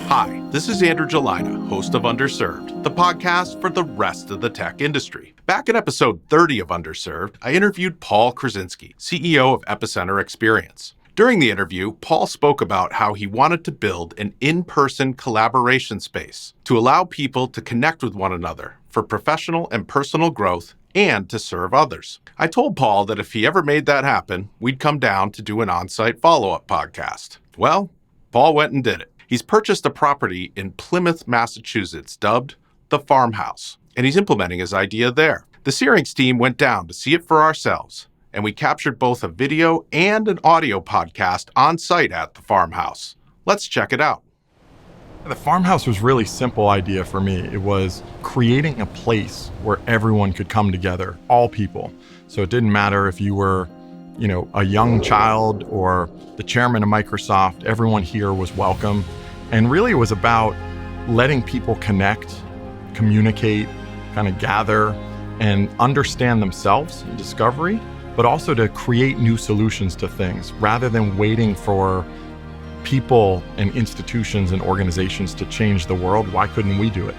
Hi, this is Andrew Gelina, host of Underserved, the podcast for the rest of the tech industry. Back in episode 30 of Underserved, I interviewed Paul Krasinski, CEO of Epicenter Experience. During the interview, Paul spoke about how he wanted to build an in-person collaboration space to allow people to connect with one another for professional and personal growth and to serve others. I told Paul that if he ever made that happen, we'd come down to do an on-site follow-up podcast. Well, Paul went and did it. He's purchased a property in Plymouth, Massachusetts, dubbed the Farmhouse, and he's implementing his idea there. The Syrinx team went down to see it for ourselves, and we captured both a video and an audio podcast on site at the Farmhouse. Let's check it out. The Farmhouse was a really simple idea for me. It was creating a place where everyone could come together, all people. So it didn't matter if you were, a young child or the chairman of Microsoft, everyone here was welcome. And really it was about letting people connect, communicate, kind of gather and understand themselves in discovery, but also to create new solutions to things rather than waiting for people and institutions and organizations to change the world. Why couldn't we do it?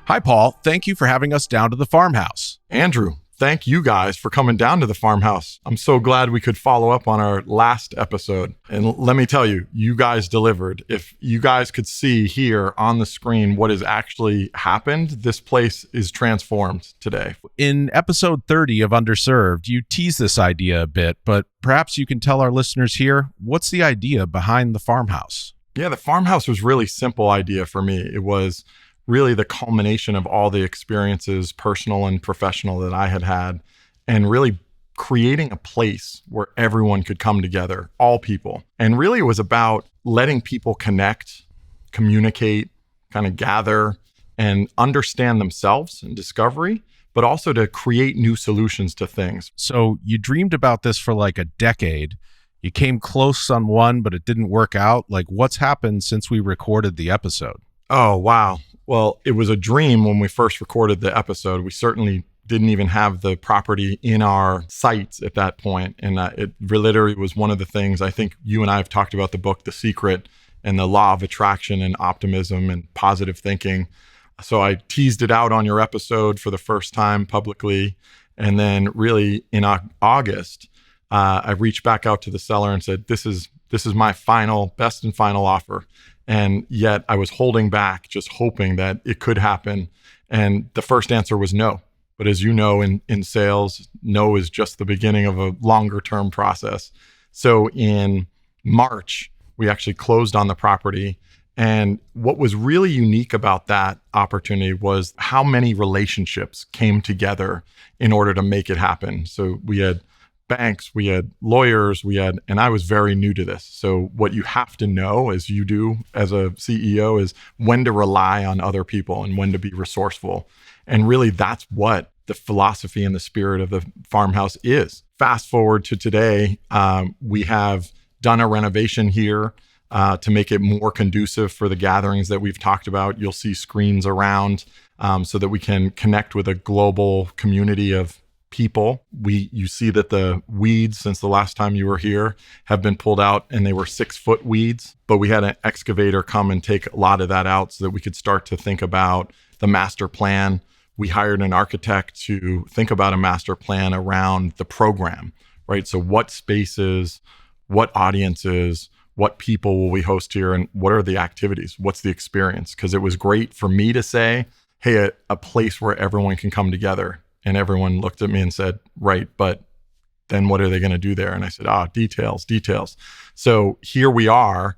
Hi, Paul. Thank you for having us down to the Farmhouse. Andrew, thank you guys for coming down to the Farmhouse. I'm so glad we could follow up on our last episode. And let me tell you, you guys delivered. If you guys could see here on the screen what has actually happened, this place is transformed today. In episode 30 of Underserved, you tease this idea a bit, but perhaps you can tell our listeners here, what's the idea behind the Farmhouse? Yeah, the Farmhouse was a really simple idea for me. It was really the culmination of all the experiences, personal and professional, that I had, and really creating a place where everyone could come together, all people. And really it was about letting people connect, communicate, kind of gather and understand themselves in discovery, but also to create new solutions to things. So you dreamed about this for like a decade. You came close on one, but it didn't work out. Like, what's happened since we recorded the episode? Oh, wow. Well, it was a dream when we first recorded the episode. We certainly didn't even have the property in our sights at that point. And it literally was one of the things, I think you and I have talked about the book, The Secret, and the law of attraction and optimism and positive thinking. So I teased it out on your episode for the first time publicly. And then really in August, I reached back out to the seller and said, this is my best and final offer. And yet I was holding back, just hoping that it could happen. And the first answer was no. But as you know, in sales, no is just the beginning of a longer term process. So in March, we actually closed on the property. And what was really unique about that opportunity was how many relationships came together in order to make it happen. So we had banks, we had lawyers, and I was very new to this. So what you have to know, as you do as a CEO, is when to rely on other people and when to be resourceful. And really that's what the philosophy and the spirit of the Farmhouse is. Fast forward to today, we have done a renovation here to make it more conducive for the gatherings that we've talked about. You'll see screens around so that we can connect with a global community of people. You see that the weeds, since the last time you were here, have been pulled out, and they were 6-foot weeds, but we had an excavator come and take a lot of that out so that we could start to think about the master plan. We hired an architect to think about a master plan around the program, right? So what spaces, what audiences, what people will we host here, and what are the activities? What's the experience? Because it was great for me to say, hey, a place where everyone can come together. And everyone looked at me and said, right, but then what are they going to do there? And I said, details. So here we are,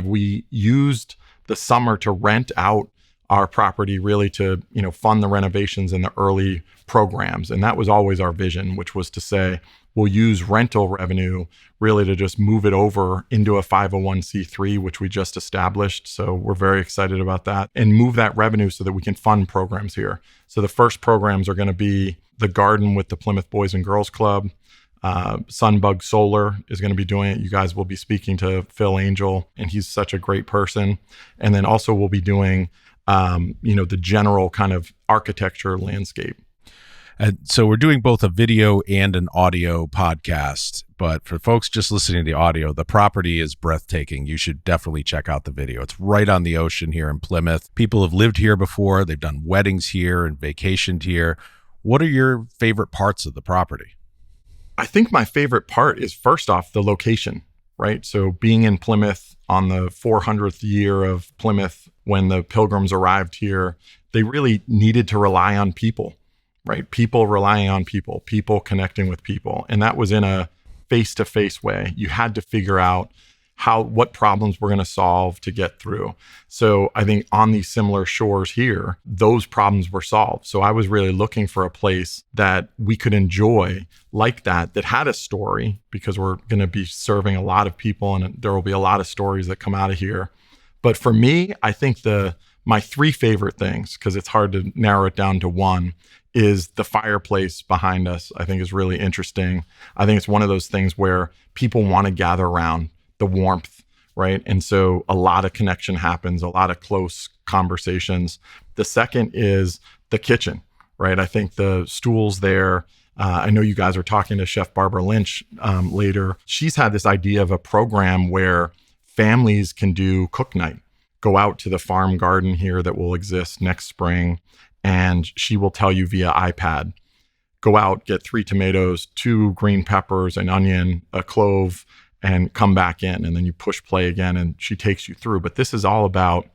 we used the summer to rent out our property really to, fund the renovations and the early programs. And that was always our vision, which was to say, we'll use rental revenue really to just move it over into a 501c3, which we just established. So we're very excited about that, and move that revenue so that we can fund programs here. So the first programs are going to be the garden with the Plymouth Boys and Girls Club. Sunbug Solar is going to be doing it. You guys will be speaking to Phil Angel, and he's such a great person. And then also we'll be doing, the general kind of architecture landscape. And so we're doing both a video and an audio podcast. But for folks just listening to the audio, the property is breathtaking. You should definitely check out the video. It's right on the ocean here in Plymouth. People have lived here before. They've done weddings here and vacationed here. What are your favorite parts of the property? I think my favorite part is, first off, the location, right? So being in Plymouth on the 400th year of Plymouth, when the Pilgrims arrived here, they really needed to rely on people, right? People relying on people, people connecting with people. And that was in a face-to-face way. You had to figure out what problems we're going to solve to get through. So I think on these similar shores here, those problems were solved. So I was really looking for a place that we could enjoy like that had a story, because we're going to be serving a lot of people and there will be a lot of stories that come out of here. But for me, I think my three favorite things, because it's hard to narrow it down to one, is the fireplace behind us. I think is really interesting. I think it's one of those things where people want to gather around the warmth, right? And so a lot of connection happens, a lot of close conversations. The second is the kitchen, right? I think the stools there, I know you guys are talking to Chef Barbara Lynch later. She's had this idea of a program where families can do cook night, go out to the farm garden here that will exist next spring, and she will tell you via iPad, go out, get 3 tomatoes, 2 green peppers, an onion, a clove, and come back in. And then you push play again and she takes you through. But this is all about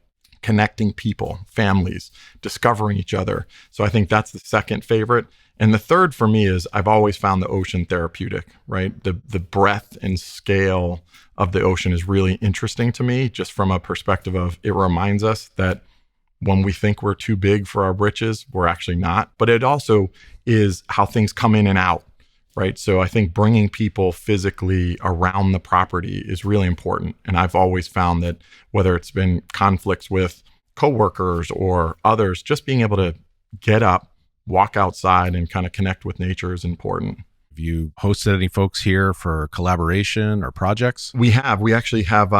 connecting people, families, discovering each other. So I think that's the second favorite. And the third for me is I've always found the ocean therapeutic, right? The breadth and scale of the ocean is really interesting to me, just from a perspective of it reminds us that when we think we're too big for our britches, we're actually not. But it also is how things come in and out, right? So I think bringing people physically around the property is really important. And I've always found that whether it's been conflicts with coworkers or others, just being able to get up, walk outside and kind of connect with nature is important. Have you hosted any folks here for collaboration or projects? We have. We actually have.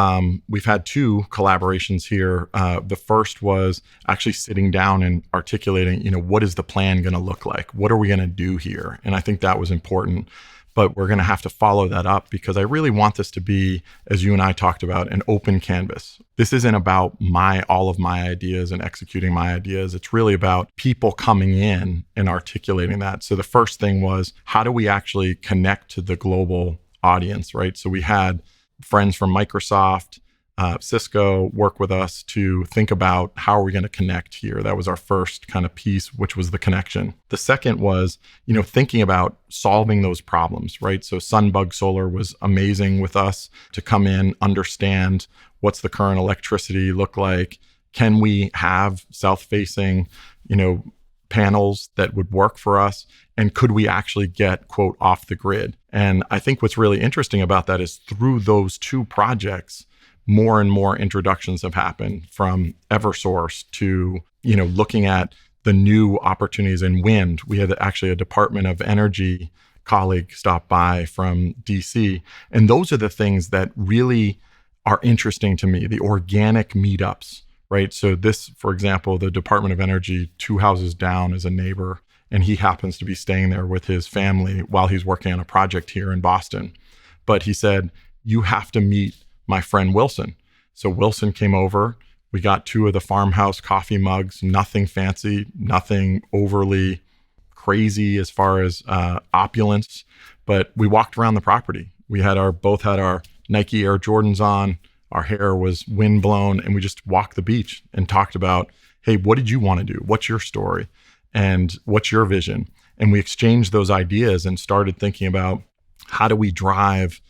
We've had 2 collaborations here. The first was actually sitting down and articulating, what is the plan going to look like? What are we going to do here? And I think that was important. But we're going to have to follow that up, because I really want this to be, as you and I talked about, an open canvas. This isn't about all of my ideas and executing my ideas. It's really about people coming in and articulating that. So the first thing was, how do we actually connect to the global audience, right? So we had friends from Microsoft, Cisco work with us to think about how are we going to connect here. That was our first kind of piece, which was the connection. The second was, thinking about solving those problems, right? So Sunbug Solar was amazing with us to come in, understand what's the current electricity look like. Can we have south-facing, panels that would work for us? And could we actually get, quote, off the grid? And I think what's really interesting about that is through those 2 projects, more and more introductions have happened, from Eversource to, looking at the new opportunities in wind. We had actually a Department of Energy colleague stop by from DC. And those are the things that really are interesting to me, the organic meetups, right? So this, for example, the Department of Energy, 2 houses down, is a neighbor, and he happens to be staying there with his family while he's working on a project here in Boston. But he said, you have to meet my friend Wilson. So Wilson came over. We got 2 of the Farmhouse coffee mugs, nothing fancy, nothing overly crazy as far as opulence, but we walked around the property. We had both had our Nike Air Jordans on. Our hair was wind blown, and we just walked the beach and talked about, hey, what did you want to do? What's your story? And what's your vision? And we exchanged those ideas and started thinking about, how do we drive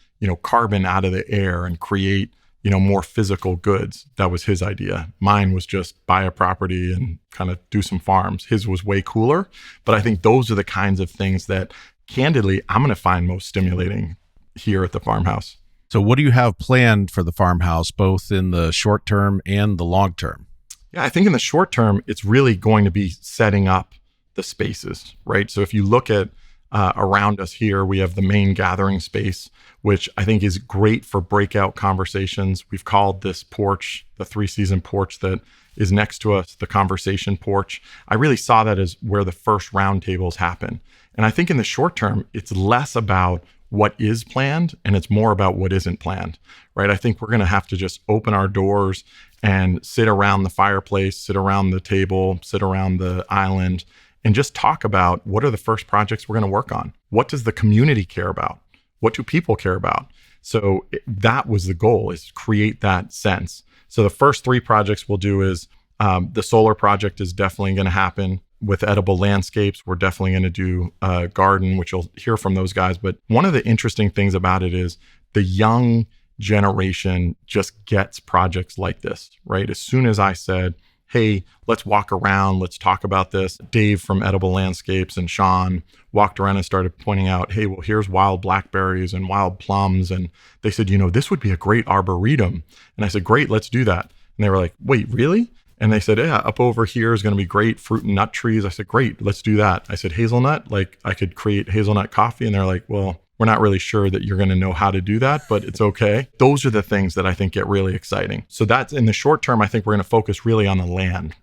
carbon out of the air and create, more physical goods. That was his idea. Mine was just buy a property and kind of do some farms. His was way cooler. But I think those are the kinds of things that, candidly, I'm going to find most stimulating here at the Farmhouse. So what do you have planned for the Farmhouse, both in the short term and the long term? Yeah, I think in the short term, it's really going to be setting up the spaces, right? So if you look at around us here. We have the main gathering space, which I think is great for breakout conversations. We've called this porch, the 3-season porch that is next to us, the conversation porch. I really saw that as where the first roundtables happen. And I think in the short term, it's less about what is planned and it's more about what isn't planned, right? I think we're going to have to just open our doors and sit around the fireplace, sit around the table, sit around the island, and just talk about what are the first projects we're going to work on? What does the community care about? What do people care about? So that was the goal, is create that sense. So the first 3 projects we'll do is the solar project is definitely going to happen. With edible landscapes, we're definitely going to do a garden, which you'll hear from those guys. But one of the interesting things about it is the young generation just gets projects like this, right? As soon as I said, hey, let's walk around, let's talk about this, Dave from Edible Landscapes and Sean walked around and started pointing out, hey, well, here's wild blackberries and wild plums. And they said, this would be a great arboretum. And I said, great, let's do that. And they were like, wait, really? And they said, yeah, up over here is going to be great fruit and nut trees. I said, great, let's do that. I said, hazelnut, like I could create hazelnut coffee. And they're like, well, we're not really sure that you're going to know how to do that, but it's okay. Those are the things that I think get really exciting. So that's in the short term, I think we're going to focus really on the land.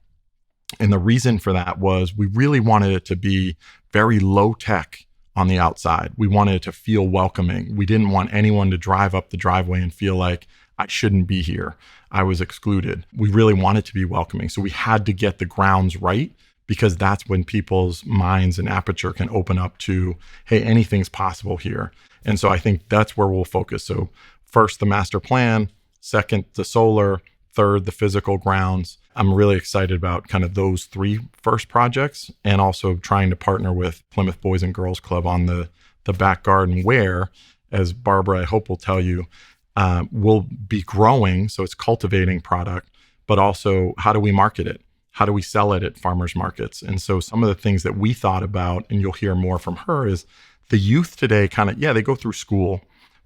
And the reason for that was we really wanted it to be very low tech on the outside. We wanted it to feel welcoming. We didn't want anyone to drive up the driveway and feel like I shouldn't be here. I was excluded. We really wanted to be welcoming. So we had to get the grounds right, because that's when people's minds and aperture can open up to, hey, anything's possible here. And so I think that's where we'll focus. So first, the master plan, second, the solar, third, the physical grounds. I'm really excited about kind of those 3 first projects, and also trying to partner with Plymouth Boys and Girls Club on the back garden, where, as Barbara, I hope will tell you, we'll be growing. So it's cultivating product, but also how do we market it? How do we sell it at farmers markets? And so some of the things that we thought about, and you'll hear more from her, is the youth today they go through school,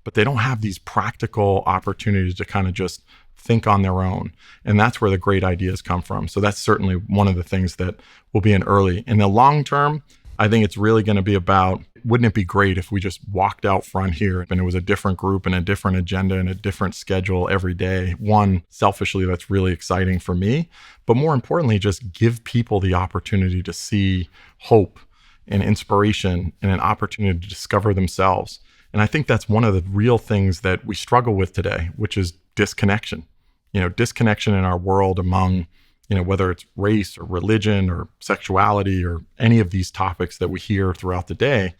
but they don't have these practical opportunities to kind of just think on their own. And that's where the great ideas come from. So that's certainly one of the things that will be in early. In the long term, I think it's really going to be about, wouldn't it be great if we just walked out front here and it was a different group and a different agenda and a different schedule every day? One, selfishly, that's really exciting for me. But more importantly, just give people the opportunity to see hope and inspiration and an opportunity to discover themselves. And I think that's one of the real things that we struggle with today, which is disconnection. Disconnection in our world among, whether it's race or religion or sexuality or any of these topics that we hear throughout the day.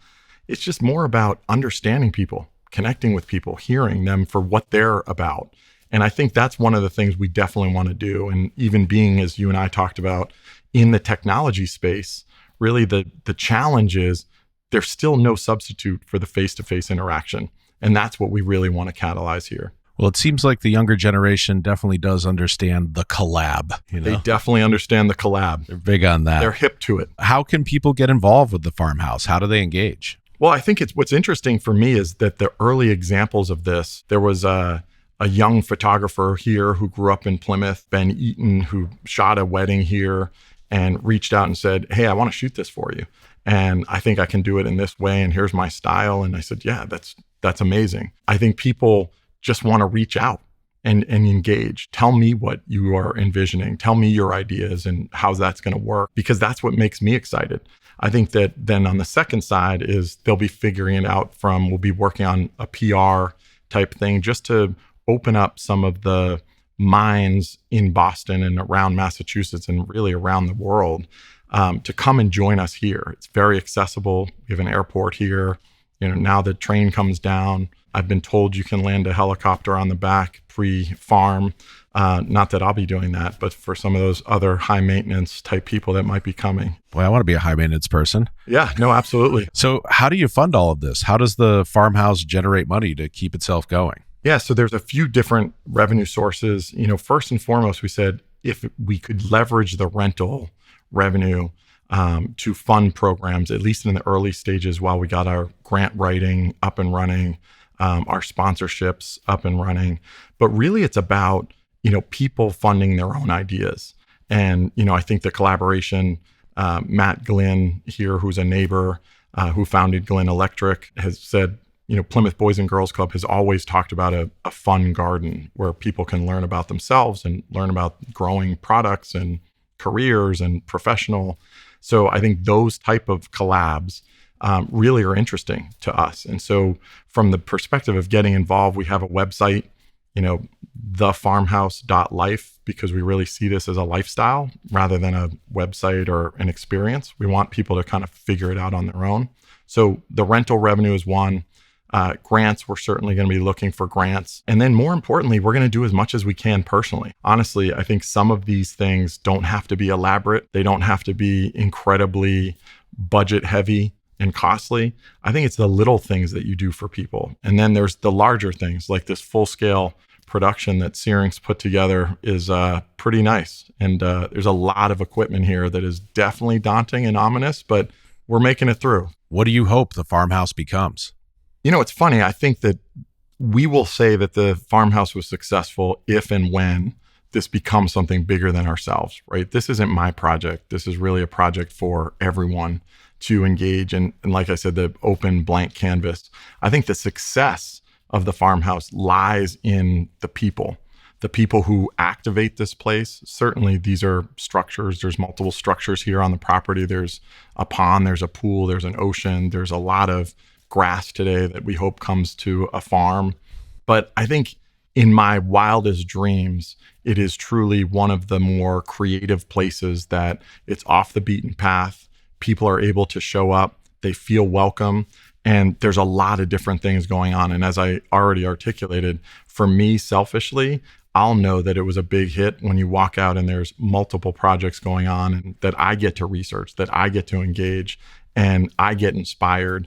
It's just more about understanding people, connecting with people, hearing them for what they're about. And I think that's one of the things we definitely want to do. And even being, as you and I talked about, in the technology space, really the challenge is there's still no substitute for the face-to-face interaction. And that's what we really want to catalyze here. Well, it seems like the younger generation definitely does understand the collab. They definitely understand the collab. They're big on that. They're hip to it. How can people get involved with the Farmhouse? How do they engage? Well, I think what's interesting for me is that the early examples of this, there was a young photographer here who grew up in Plymouth, Ben Eaton, who shot a wedding here and reached out and said, hey, I want to shoot this for you. And I think I can do it in this way. And here's my style. And I said, yeah, that's amazing. I think people just want to reach out and engage. Tell me what you are envisioning. Tell me your ideas and how that's going to work, because that's what makes me excited. I think that then on the second side is they'll be figuring it out we'll be working on a PR type thing just to open up some of the minds in Boston and around Massachusetts and really around the world to come and join us here. It's very accessible. We have an airport here. Now the train comes down. I've been told you can land a helicopter on the back pre-farm. Not that I'll be doing that, but for some of those other high maintenance type people that might be coming. Boy, I want to be a high maintenance person. Yeah, no, absolutely. So how do you fund all of this? How does the Farmhouse generate money to keep itself going? Yeah, so there's a few different revenue sources. First and foremost, we said if we could leverage the rental revenue to fund programs, at least in the early stages while we got our grant writing up and running, our sponsorships up and running. But really it's about, people funding their own ideas. And, I think the collaboration, Matt Glynn here, who's a neighbor, who founded Gelina Electric, has said, Plymouth Boys and Girls Club has always talked about a fun garden where people can learn about themselves and learn about growing products and careers and professional. So I think those type of collabs really are interesting to us. And so from the perspective of getting involved, we have a website, thefarmhouse.life, because we really see this as a lifestyle rather than a website or an experience. We want people to kind of figure it out on their own. So the rental revenue is one. Grants, we're certainly going to be looking for grants. And then more importantly, we're going to do as much as we can personally. Honestly, I think some of these things don't have to be elaborate. They don't have to be incredibly budget heavy and costly. I think it's the little things that you do for people. And then there's the larger things, like this full scale production that Syrinx put together is pretty nice. And there's a lot of equipment here that is definitely daunting and ominous, but we're making it through. What do you hope the farmhouse becomes? It's funny. I think that we will say that the farmhouse was successful if and when this becomes something bigger than ourselves, right? This isn't my project. This is really a project for everyone to engage. And like I said, the open blank canvas. I think the success of the farmhouse lies in the people who activate this place. Certainly, these are structures. There's multiple structures here on the property. There's a pond, there's a pool, there's an ocean. There's a lot of grass today that we hope comes to a farm. But I think in my wildest dreams, it is truly one of the more creative places that it's off the beaten path. People are able to show up, they feel welcome, and there's a lot of different things going on. And as I already articulated, for me selfishly, I'll know that it was a big hit when you walk out and there's multiple projects going on and that I get to research, that I get to engage, and I get inspired.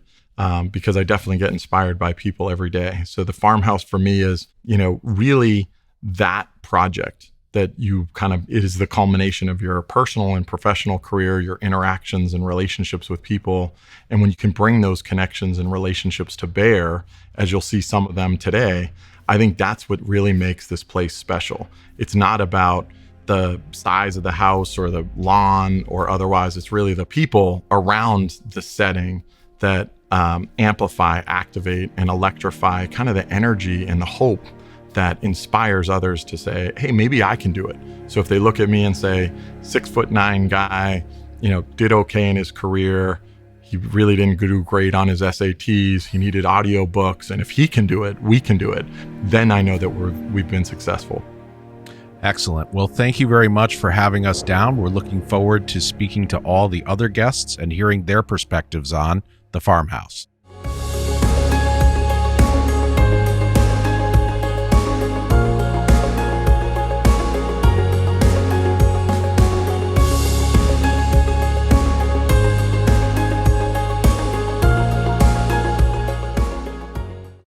Because I definitely get inspired by people every day. So the farmhouse for me is, really that project that it is the culmination of your personal and professional career, your interactions and relationships with people. And when you can bring those connections and relationships to bear, as you'll see some of them today, I think that's what really makes this place special. It's not about the size of the house or the lawn or otherwise. It's really the people around the setting that amplify, activate, and electrify kind of the energy and the hope that inspires others to say, hey, maybe I can do it. So if they look at me and say, 6'9" guy, did okay in his career, he really didn't do great on his SATs, he needed audiobooks, and if he can do it, we can do it, then I know that we've been successful. Excellent. Well, thank you very much for having us down. We're looking forward to speaking to all the other guests and hearing their perspectives on the farmhouse.